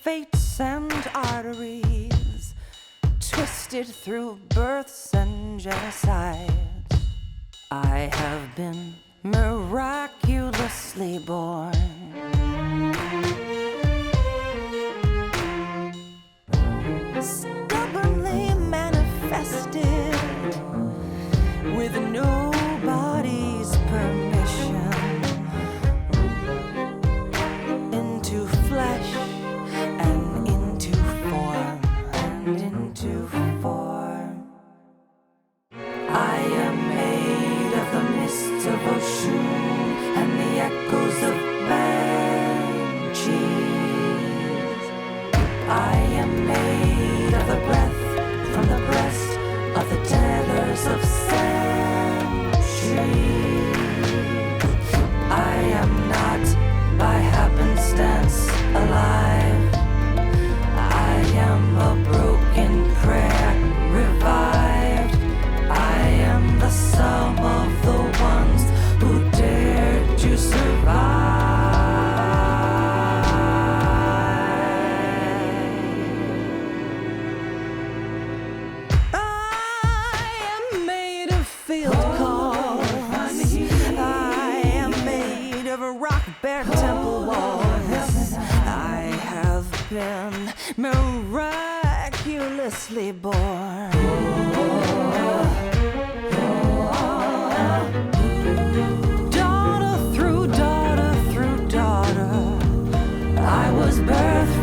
fates and arteries, twisted through births and genocides. I have been miraculously born. Stubbornly manifested with nobody's permission into flesh and into form and into form. I am made of the mists of Oshun and the echoes of banshees. I am made of the breath from the breast of the tellers of centuries. I am not by happenstance alive. I am a broken prayer revived. I am the sum of the ones who dared to survive. Field calls. I am made of a rock-bare temple walls. I have been miraculously born. Daughter through daughter through daughter, I was birthed